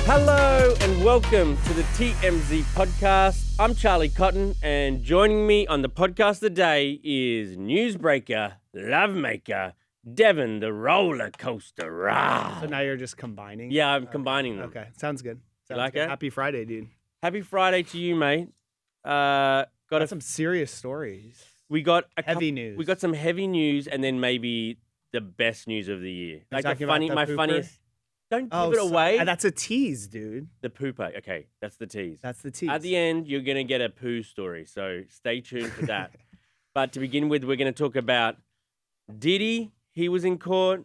Hello and welcome to the TMZ podcast. I'm Charlie Cotton, and joining me on the podcast today is newsbreaker, lovemaker, Deven, the roller coaster. Rall. So now you're just combining? Yeah, I'm combining them. Okay, sounds good. You like it? Happy Friday, dude. Happy Friday to you, mate. Got some serious stories. We got heavy news. We got some heavy news, and then maybe the best news of the year. You're talking about the funniest. Don't give it away. That's a tease, dude. The pooper. Okay, that's the tease. That's the tease. At the end, you're going to get a poo story, so stay tuned for that. But to begin with, we're going to talk about Diddy. He was in court.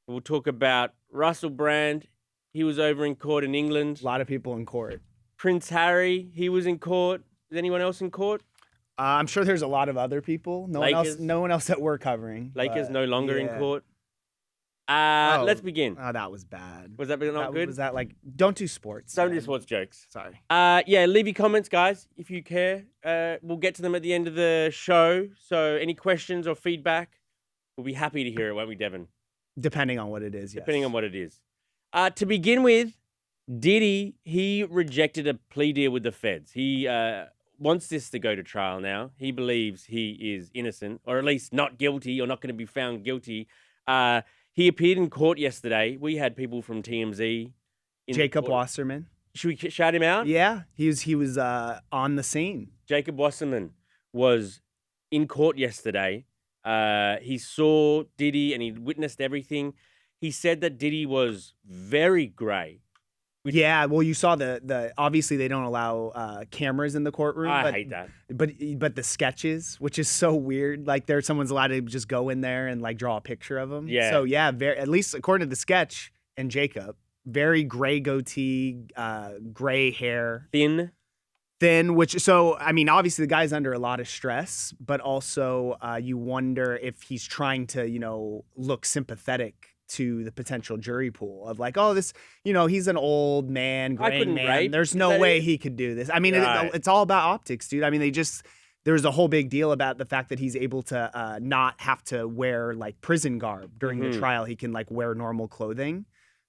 We'll talk about Russell Brand. He was over in court in England. A lot of people in court. Prince Harry, he was in court. Is anyone else in court? I'm sure there's a lot of other people. No one else that we're covering. Lakers no longer in court. Let's begin. Oh, that was bad. Was that not good? Was that like, don't do sports. Don't do sports jokes. Sorry. Yeah, leave your comments, guys, if you care. We'll get to them at the end of the show. So any questions or feedback, we'll be happy to hear it, won't we, Deven? Depending on what it is, yes. Depending on what it is. To begin with, Diddy, he rejected a plea deal with the feds. He wants this to go to trial now. He believes he is innocent, or at least not guilty, or not going to be found guilty. He appeared in court yesterday. We had people from TMZ. Jacob Wasserman. Should we shout him out? Yeah, he was on the scene. Jacob Wasserman was in court yesterday. He saw Diddy and he witnessed everything. He said that Diddy was very grey. Yeah, well, you saw the obviously they don't allow cameras in the courtroom. I hate that. But the sketches, which is so weird, like someone's allowed to just go in there and like draw a picture of him. Yeah. So yeah, at least according to the sketch and Jacob, very gray goatee, gray hair, thin. Which I mean, obviously the guy's under a lot of stress, but also you wonder if he's trying to look sympathetic to the potential jury pool of like, oh, this, he's an old man, gray man. Rape. There's no way he could do this. I mean, it's all about optics, dude. I mean, there's a whole big deal about the fact that he's able to not have to wear like prison garb during the trial. He can like wear normal clothing.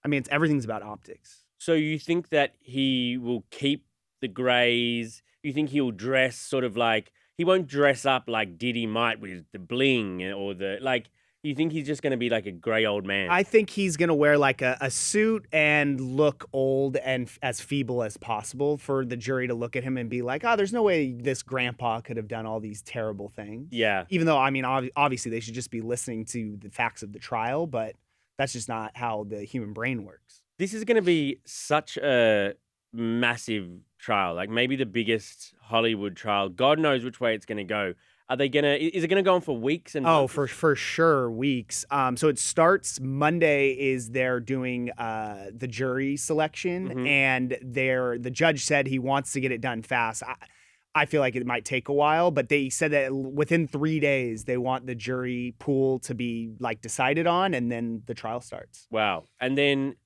I mean, everything's about optics. So you think that he will keep the grays? You think he'll dress sort of like, he won't dress up like Diddy might with the bling or the like. You think he's just going to be like a gray old man? I think he's going to wear like a suit and look old and as feeble as possible for the jury to look at him and be like, oh, there's no way this grandpa could have done all these terrible things. Yeah. Even though, I mean, obviously they should just be listening to the facts of the trial, but that's just not how the human brain works. This is going to be such a massive trial, like maybe the biggest Hollywood trial. God knows which way it's going to go. Is it going to go on for weeks? For sure, weeks. So it starts Monday is they're doing the jury selection, and the judge said he wants to get it done fast. I feel like it might take a while, but they said that within 3 days they want the jury pool to be like decided on, and then the trial starts. Wow. And then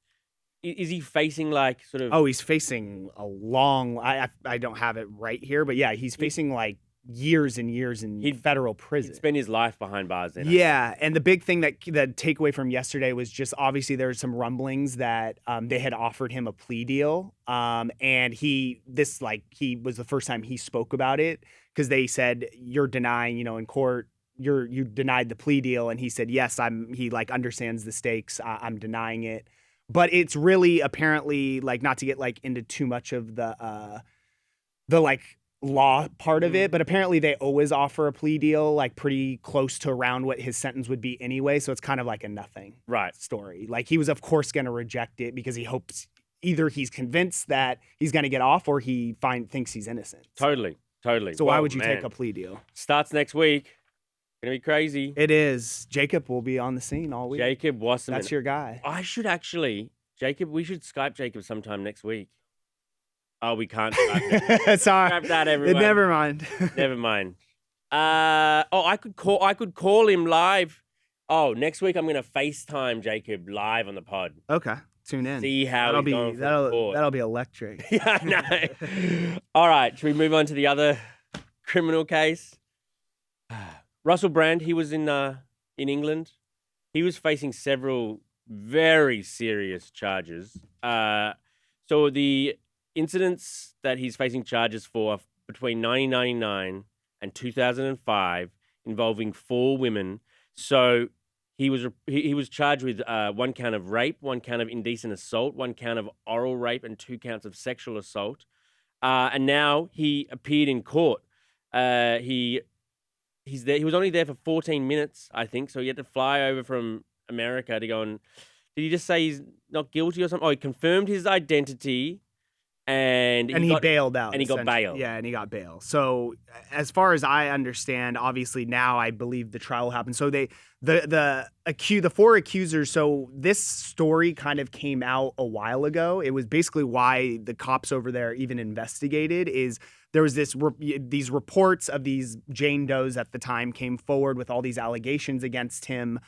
is he facing like sort of? Oh, he's facing a long. I don't have it right here, but yeah, he's facing like years and years in federal prison. He'd spend his life behind bars then. Yeah, and the big thing that takeaway from yesterday was just obviously there were some rumblings that they had offered him a plea deal, and he was the first time he spoke about it because they said you're denying, in court you denied the plea deal, and he said yes, he like understands the stakes, I'm denying it, but it's really apparently like not to get like into too much of the like law part of it, but apparently they always offer a plea deal like pretty close to around what his sentence would be anyway, so it's kind of like a nothing story. Like he was of course going to reject it because he hopes either he's convinced that he's going to get off or he thinks he's innocent. Totally. So why would you take a plea deal? Starts next week. Gonna be crazy. It is. Jacob will be on the scene all week. Jacob Wasserman. That's your guy. We should Skype Jacob sometime next week. Oh, we can't. Sorry. Scrap that, everyone. Never mind. Never mind. I could call him live. Oh, next week I'm gonna FaceTime Jacob live on the pod. Okay, tune in. See how that'll be electric. Yeah, I know. All right, should we move on to the other criminal case? Russell Brand, he was in England. He was facing several very serious charges. So So the incidents that he's facing charges for between 1999 and 2005 involving 4 women. So he was charged with 1 count of rape, 1 count of indecent assault, 1 count of oral rape, and 2 counts of sexual assault. And now he appeared in court. He's there. He was only there for 14 minutes, I think. So he had to fly over from America to go and. Did he just say he's not guilty or something? Oh, he confirmed his identity, and he bailed out. And he got essentially. bail. Yeah, and he got bail. So as far as I understand, obviously now I believe the trial happened. So the 4 accusers. So this story kind of came out a while ago. It was basically why the cops over there even investigated. Is there was these reports of these Jane Does at the time came forward with all these allegations against him.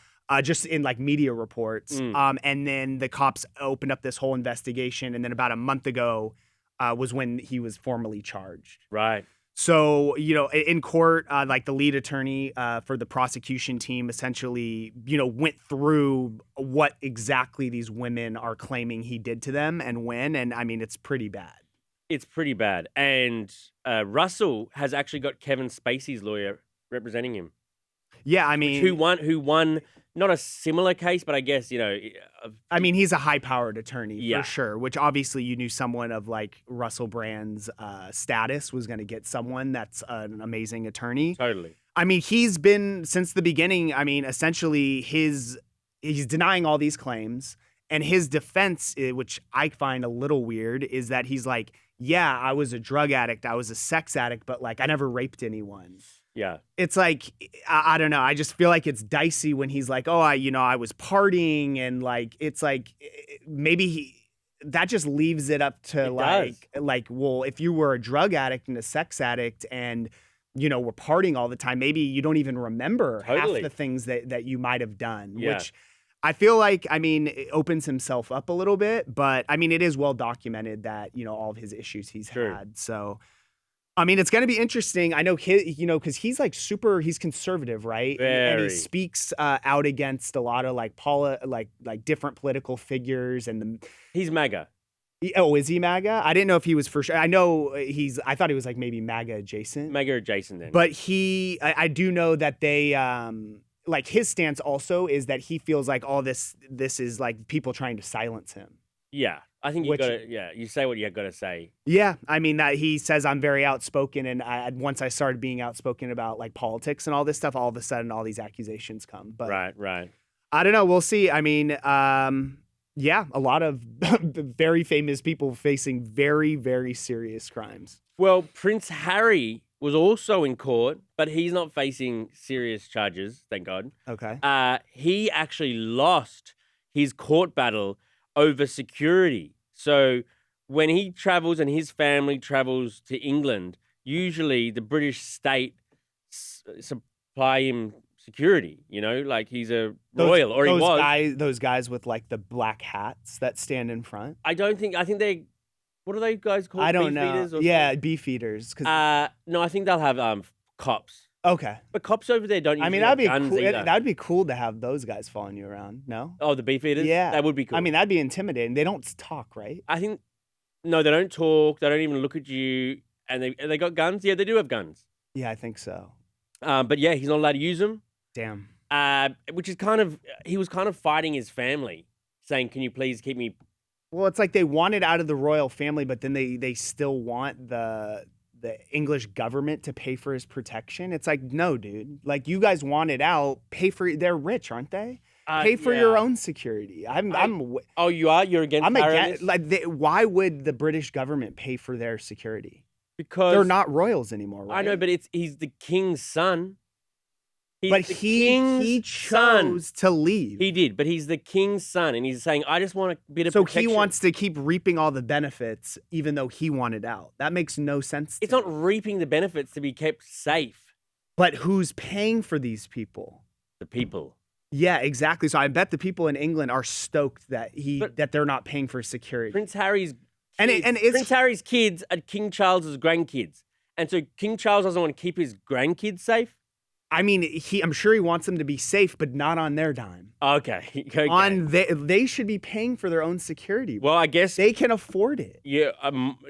Just in like media reports. And then the cops opened up this whole investigation. And then about a month ago was when he was formally charged. Right. So, in court, like the lead attorney for the prosecution team essentially, went through what exactly these women are claiming he did to them and when. And I mean, it's pretty bad. It's pretty bad. And Russell has actually got Kevin Spacey's lawyer representing him. Yeah, I mean, who won not a similar case, but I guess I mean, he's a high-powered attorney for sure. Which obviously you knew someone of like Russell Brand's status was going to get someone that's an amazing attorney. Totally. I mean, he's been since the beginning. I mean, essentially, he's denying all these claims, and his defense, which I find a little weird, is that he's like, "Yeah, I was a drug addict, I was a sex addict, but like I never raped anyone." Yeah. It's like, I don't know. I just feel like it's dicey when he's like, oh, I was partying. And like, it's like, maybe that just leaves it up to well, if you were a drug addict and a sex addict and, were partying all the time, maybe you don't even remember half the things that you might have done, which I feel like, I mean, it opens himself up a little bit, but I mean, it is well documented that, all of his issues he's had. So, I mean, it's going to be interesting. I know because he's like he's conservative, right? Very. And he speaks out against a lot of like different political figures he's MAGA. Oh, is he MAGA? I didn't know if he was for sure. I know I thought he was like maybe MAGA adjacent. MAGA adjacent then. But I do know that they like his stance also is that he feels like all this is like people trying to silence him. Yeah. I think you say what you got to say. Yeah, I mean, that he says I'm very outspoken, and once I started being outspoken about like politics and all this stuff, all of a sudden all these accusations come. But right. I don't know. We'll see. I mean, yeah, a lot of very famous people facing very, very serious crimes. Well, Prince Harry was also in court, but he's not facing serious charges, thank God. Okay. He actually lost his court battle over security. So when he travels and his family travels to England, usually the British state supply him security, like he's a royal, or he was. Those guys with like the black hats that stand in front. I think they, what are they guys called? I don't know. Beefeaters or yeah, beefeaters. No, I think they'll have cops. Okay. But cops over there don't usually have guns either. That'd be cool to have those guys following you around, no? Oh, the beefeaters? Yeah. That would be cool. I mean, that'd be intimidating. They don't talk, right? I think, no, they don't talk. They don't even look at you. And they got guns? Yeah, they do have guns. Yeah, I think so. But yeah, he's not allowed to use them. Damn. Which is he was kind of fighting his family, saying, can you please keep me... Well, it's like they want it out of the royal family, but then they still want the English government to pay for his protection. It's like, no, dude. Like, you guys want it out. They're rich, aren't they? Pay for your own security. Oh, you are? You're against against, why would the British government pay for their security? Because they're not royals anymore, right? I know, but he's the king's son. He chose to leave. He did, but he's the king's son, and he's saying, I just want a bit of protection. So he wants to keep reaping all the benefits, even though he wanted out. That makes no sense. It's not reaping the benefits to be kept safe. But who's paying for these people? The people. Yeah, exactly. So I bet the people in England are stoked that they're not paying for security. Prince Harry's kids are King Charles's grandkids, and so King Charles doesn't want to keep his grandkids safe. I mean, I'm sure he wants them to be safe, but not on their dime. Okay. They should be paying for their own security. Well, I guess they can afford it. Yeah,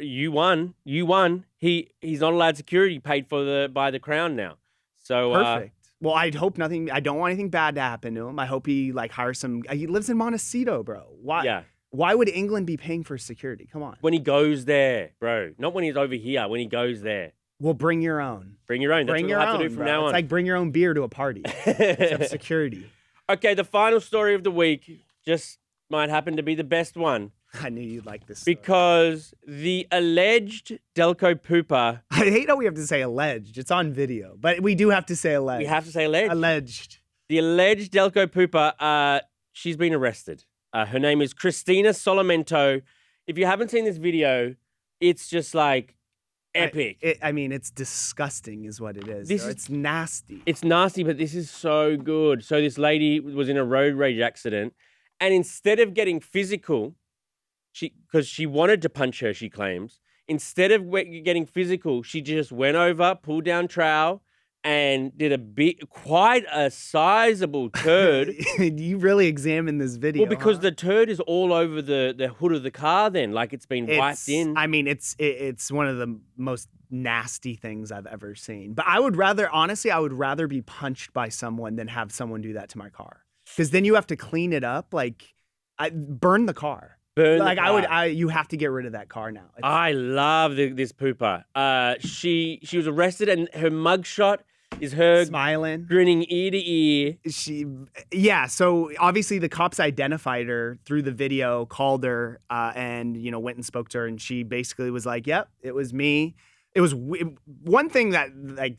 you won. You won. He's not allowed security paid for by the crown now. So perfect. Well, I hope nothing. I don't want anything bad to happen to him. I hope he hires some. He lives in Montecito, bro. Why? Yeah. Why would England be paying for security? Come on. When he goes there, bro. Not when he's over here. When he goes there. Well, bring your own. Bring your own. That's bring what your we'll own. have to do from bro. now on. It's like bring your own beer to a party. Except security. Okay, the final story of the week just might happen to be the best one. I knew you'd like this story. Because the alleged Delco Pooper. I hate how we have to say alleged. It's on video, but we do have to say alleged. We have to say alleged. Alleged. The alleged Delco Pooper, she's been arrested. Her name is Christina Solimento. If you haven't seen this video, it's just like epic. I mean, it's disgusting is what it is. It's nasty. It's nasty, but this is so good. So this lady was in a road rage accident, and instead of getting physical, because she wanted to punch her, she claims, instead of getting physical, she just went over, pulled down trowel, and did quite a sizable turd. You really examined this video. Well, because the turd is all over the hood of the car then, like it's been wiped in. I mean, it's one of the most nasty things I've ever seen. But I would rather be punched by someone than have someone do that to my car. Because then you have to clean it up, burn the car. You have to get rid of that car now. I love this pooper. She was arrested, and her mugshot is her smiling, grinning ear to ear. So obviously the cops identified her through the video, called her, and went and spoke to her, and she basically was like, "Yep, it was me." It was one thing that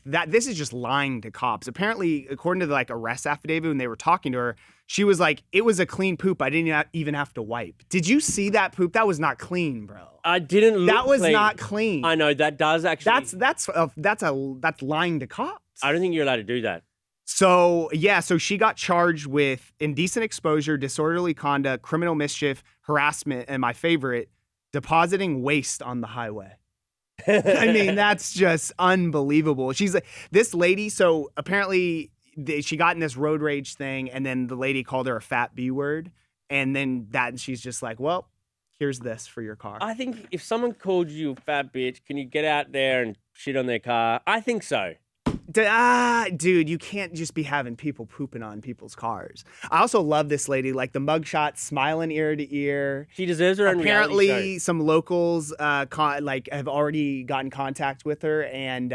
this is just lying to cops. Apparently, according to the arrest affidavit, when they were talking to her, she was like, "It was a clean poop. I didn't even have to wipe." Did you see that poop? That was not clean, bro. I didn't look That was clean. not clean. I know that does actually. That's lying to cops. I don't think you're allowed to do that. So she got charged with indecent exposure, disorderly conduct, criminal mischief, harassment, and my favorite, depositing waste on the highway. I mean, that's just unbelievable. She's like, this lady, so apparently she got in this road rage thing, and then the lady called her a fat B word, and then she's just like, well, here's this for your car. I think if someone called you a fat bitch, can you get out there and shit on their car? I think so. Dude, you can't just be having people pooping on people's cars. I also love this lady, the mugshot, smiling ear to ear. She deserves her own reality show. Apparently, some locals have already gotten contact with her, and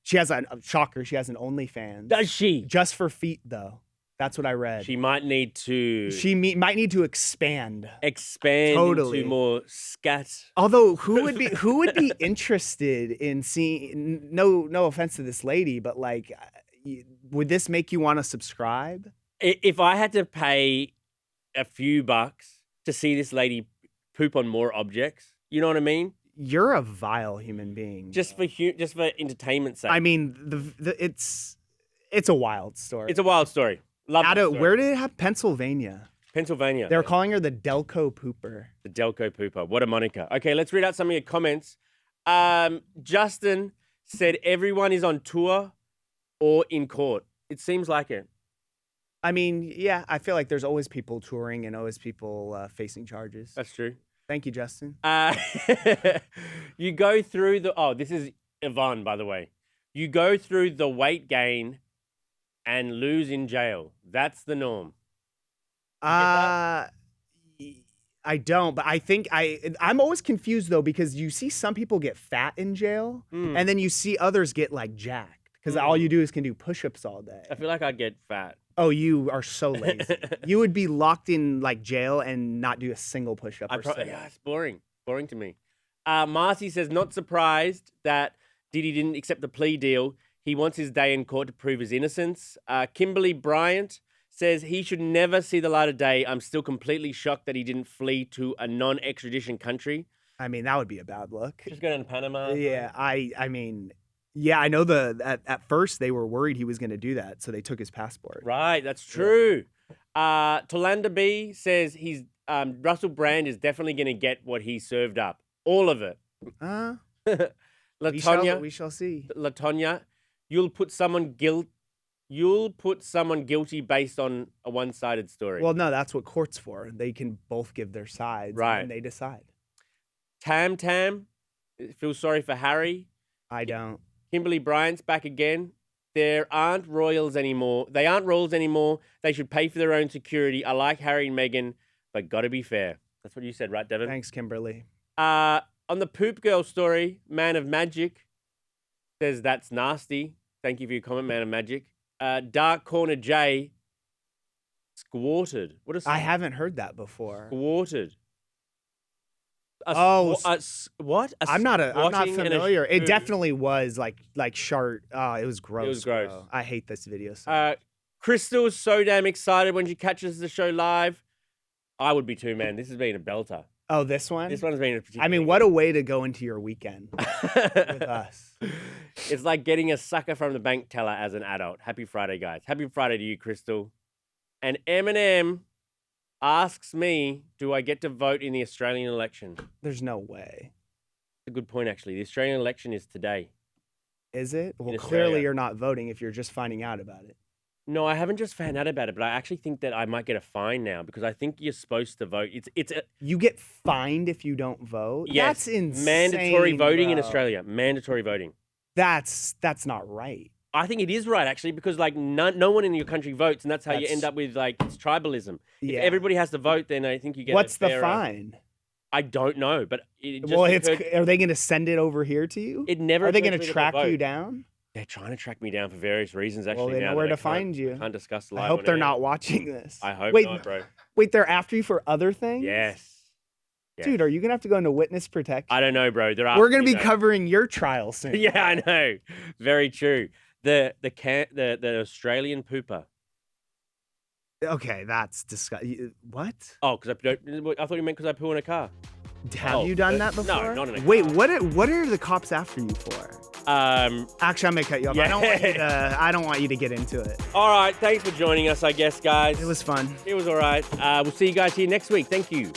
she has a shocker. She has an OnlyFans. Does she? Just for feet, though. That's what I read. She might need to. Might need to expand. Totally. Into more scat. Although, who would be interested in seeing? No offense to this lady, but would this make you want to subscribe? If I had to pay a few bucks to see this lady poop on more objects, you know what I mean? You're a vile human being. Just for entertainment's sake. I mean, it's a wild story. It's a wild story. Love it. Where did it have? Pennsylvania. They were calling her the Delco Pooper. The Delco Pooper. What a moniker. Okay, let's read out some of your comments. Justin said everyone is on tour or in court. It seems like it. I mean, yeah, I feel like there's always people touring and always people facing charges. That's true. Thank you, Justin. You go through this is Yvonne, by the way. You go through the weight gain and lose in jail. That's the norm. I don't, but I think I'm always confused though, because you see some people get fat in jail and then you see others get jacked because all you do can do push-ups all day. I feel like I'd get fat. Oh, you are so lazy. You would be locked in jail and not do a single push-up or sit-up. Yeah, it's boring. Boring to me. Marcy says, not surprised that Diddy didn't accept the plea deal. He wants his day in court to prove his innocence. Kimberly Bryant says he should never see the light of day. I'm still completely shocked that he didn't flee to a non-extradition country. I mean, that would be a bad look. Just go down to Panama. Yeah, I mean, yeah, I know at first they were worried he was going to do that, so they took his passport. Right, that's true. Tolanda B says Russell Brand is definitely going to get what he served up. All of it. LaTonya, we shall see. LaTonya, you'll put someone You'll put someone guilty based on a one-sided story. Well, no, that's what court's for. They can both give their sides, Right. and they decide. Tam, feel sorry for Harry. I don't. Kimberly Bryant's back again. There aren't royals anymore. They aren't royals anymore. They should pay for their own security. I like Harry and Meghan, but gotta be fair. That's what you said, right, Deven? Thanks, Kimberly. On the Poop Girl story, Man of Magic says that's nasty. Thank you for your comment, Man of Magic. Dark Corner J squatted. What is I haven't heard that before. squatted? What? I'm not squatting and familiar. It poo. definitely was like shart. Oh, it was gross. It was gross. Bro. I hate this video. So much. Crystal's so damn excited when she catches the show live. I would be too, man. This has been a belter. Oh, this one? This one's been a particular. I mean, what a way to go into your weekend with us. It's like getting a sucker from the bank teller as an adult. Happy Friday, guys. Happy Friday to you, Crystal. And Eminem asks me, do I get to vote in the Australian election? There's no way. That's a good point, actually. The Australian election is today. Is it? Well, In clearly Australia. you're not voting if you're just finding out about it. No, I haven't just found out about it, but I actually think that I might get a fine now because I think you're supposed to vote. You get fined if you don't vote? Yes, That's insane. mandatory voting in bro. Australia. Mandatory voting. That's not right. I think it is right, actually, because like no one in your country votes, and that's how you That's- end up with like it's tribalism. Yeah. If everybody has to vote, then I think you get. What's a the fairer- fine? I don't know, but it just Well, occurred- are they going to send it over here to you? it never. Are they occurred going me to that track they'll you vote. down? They're trying to track me down for various reasons. Actually, Well, they now know where that I to find you. Can't discuss I live. hope on they're air. not watching this. I hope Wait, not, bro. Wait, they're after you for other things? Yes. Dude, are you going to have to go into witness protection? I don't know, bro. There are. We're going to be covering your trial soon. Yeah, I know. Very true. The Australian pooper. Okay, that's disgusting. What? Oh, because I thought you meant because I poo in a car. Have Oh, you done no, that before? not in a Wait, car. what are the cops after you for? Actually, I'm gonna cut you off. Yeah. I don't want you to get into it. All right. Thanks for joining us, I guess, guys. It was fun. It was all right. We'll see you guys here next week. Thank you.